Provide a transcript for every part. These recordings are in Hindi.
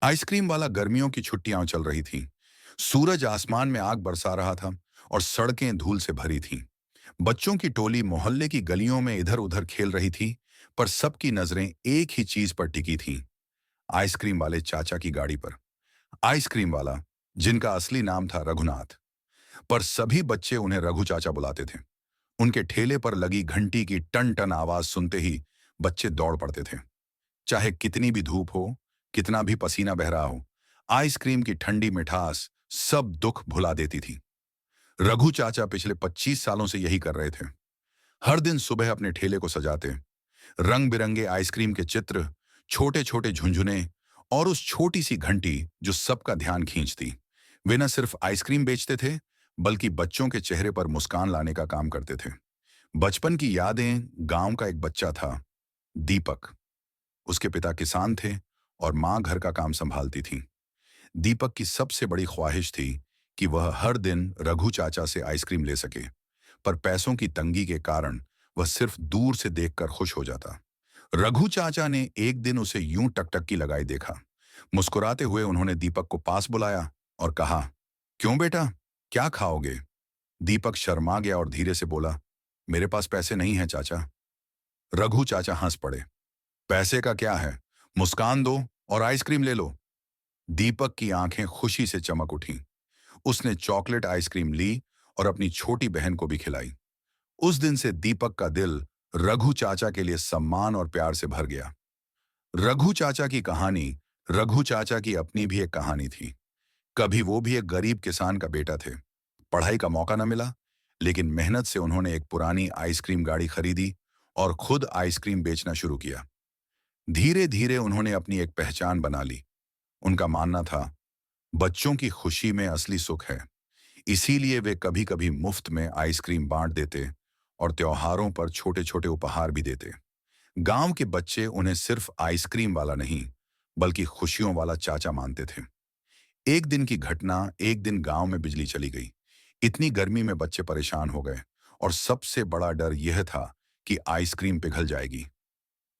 आइसक्रीम वाला गर्मियों की छुट्टियां चल रही थीं। सूरज आसमान में आग बरसा रहा था और सड़कें धूल से भरी थीं। बच्चों की टोली मोहल्ले की गलियों में इधर-उधर खेल रही थी, पर सबकी नजरें एक ही चीज पर टिकी थीं, आइसक्रीम वाले चाचा की गाड़ी पर। आइसक्रीम वाला, जिनका असली नाम था रघुनाथ, पर सभी बच्चे उन्हें रघु चाचा बुलाते थे। उनके ठेले पर लगी घंटी की टन-टन आवाज सुनते ही बच्चे दौड़ पड़ते थे। चाहे कितनी भी धूप हो, कितना भी पसीना बह रहा हो, आइसक्रीम की ठंडी मिठास सब दुख भुला देती थी। रघु चाचा पिछले 25 सालों से यही कर रहे थे। हर दिन सुबह अपने ठेले को सजाते, रंग बिरंगे आइसक्रीम के चित्र, छोटे छोटे झुंझुने और उस छोटी सी घंटी जो सबका ध्यान खींचती। वे न सिर्फ आइसक्रीम बेचते थे, बल्कि बच्चों के चेहरे पर मुस्कान लाने का काम करते थे। बचपन की यादें। गांव का एक बच्चा था, दीपक। उसके पिता किसान थे और माँ घर का काम संभालती थी। दीपक की सबसे बड़ी ख्वाहिश थी कि वह हर दिन रघु चाचा से आइसक्रीम ले सके, पर पैसों की तंगी के कारण वह सिर्फ दूर से देखकर खुश हो जाता। रघु चाचा ने एक दिन उसे यूं टकटकी लगाई देखा। मुस्कुराते हुए उन्होंने दीपक को पास बुलाया और कहा, क्यों बेटा, क्या खाओगे? दीपक शर्मा गया और धीरे से बोला, मेरे पास पैसे नहीं हैं चाचा। रघु चाचा हंस पड़े। पैसे का क्या है, मुस्कान दो और आइसक्रीम ले लो। दीपक की आंखें खुशी से चमक उठीं। उसने चॉकलेट आइसक्रीम ली और अपनी छोटी बहन को भी खिलाई। उस दिन से दीपक का दिल रघु चाचा के लिए सम्मान और प्यार से भर गया। रघु चाचा की कहानी, रघु चाचा की अपनी भी एक कहानी थी। कभी वो भी एक गरीब किसान का बेटा थे। पढ़ाई का मौका न मिला, लेकिन मेहनत से उन्होंने एक पुरानी आइसक्रीम गाड़ी खरीदी और खुद आइसक्रीम बेचना शुरू किया। धीरे धीरे उन्होंने अपनी एक पहचान बना ली। उनका मानना था, बच्चों की खुशी में असली सुख है। इसीलिए वे कभी कभी मुफ्त में आइसक्रीम बांट देते और त्योहारों पर छोटे छोटे उपहार भी देते। गांव के बच्चे उन्हें सिर्फ आइसक्रीम वाला नहीं, बल्कि खुशियों वाला चाचा मानते थे। एक दिन की घटना, एक दिन गांव में बिजली चली गई। इतनी गर्मी में बच्चे परेशान हो गए और सबसे बड़ा डर यह था कि आइसक्रीम पिघल जाएगी।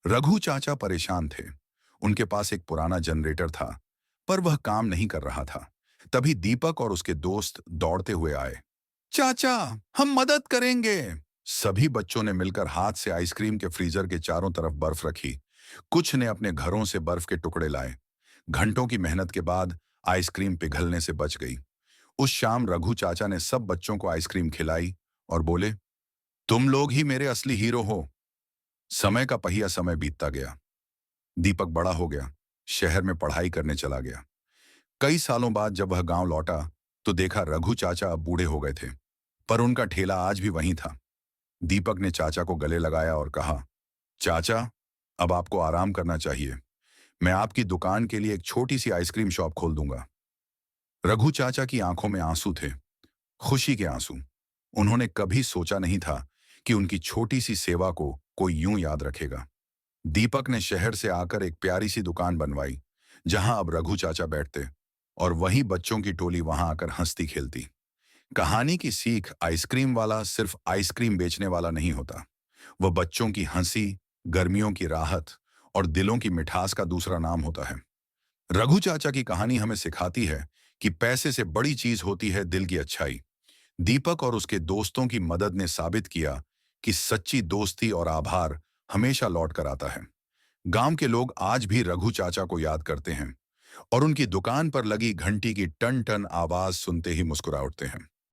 रघु चाचा परेशान थे। उनके पास एक पुराना जनरेटर था, पर वह काम नहीं कर रहा था। तभी दीपक और उसके दोस्त दौड़ते हुए आए। चाचा, हम मदद करेंगे। सभी बच्चों ने मिलकर हाथ से आइसक्रीम के फ्रीजर के चारों तरफ बर्फ रखी। कुछ ने अपने घरों से बर्फ के टुकड़े लाए। घंटों की मेहनत के बाद आइसक्रीम पिघलने से बच गई। उस शाम रघु चाचा ने सब बच्चों को आइसक्रीम खिलाई और बोले, तुम लोग ही मेरे असली हीरो हो। समय का पहिया समय बीतता गया। दीपक बड़ा हो गया, शहर में पढ़ाई करने चला गया। कई सालों बाद जब वह गांव लौटा, तो देखा रघु चाचा अब बूढ़े हो गए थे, पर उनका ठेला आज भी वहीं था। दीपक ने चाचा को गले लगाया और कहा, चाचा, अब आपको आराम करना चाहिए। मैं आपकी दुकान के लिए एक छोटी सी आइसक्रीम शॉप खोल दूंगा। रघु चाचा की आंखों में आंसू थे, खुशी के आंसू। उन्होंने कभी सोचा नहीं था कि उनकी छोटी सी सेवा को कोई यूं याद रखेगा। दीपक ने शहर से आकर एक प्यारी सी दुकान बनवाई, जहां अब रघु चाचा बैठते और वहीं बच्चों की टोली वहां आकर हंसती खेलती। कहानी की सीख, आइसक्रीम वाला सिर्फ आइसक्रीम बेचने वाला नहीं होता। वह बच्चों की हंसी, गर्मियों की राहत और दिलों की मिठास का दूसरा नाम होता है। रघु चाचा की कहानी हमें सिखाती है कि पैसे से बड़ी चीज होती है दिल की अच्छाई। दीपक और उसके दोस्तों की मदद ने साबित किया कि सच्ची दोस्ती और आभार हमेशा लौट कर आता है। गांव के लोग आज भी रघु चाचा को याद करते हैं और उनकी दुकान पर लगी घंटी की टन टन आवाज सुनते ही मुस्कुरा उठते हैं।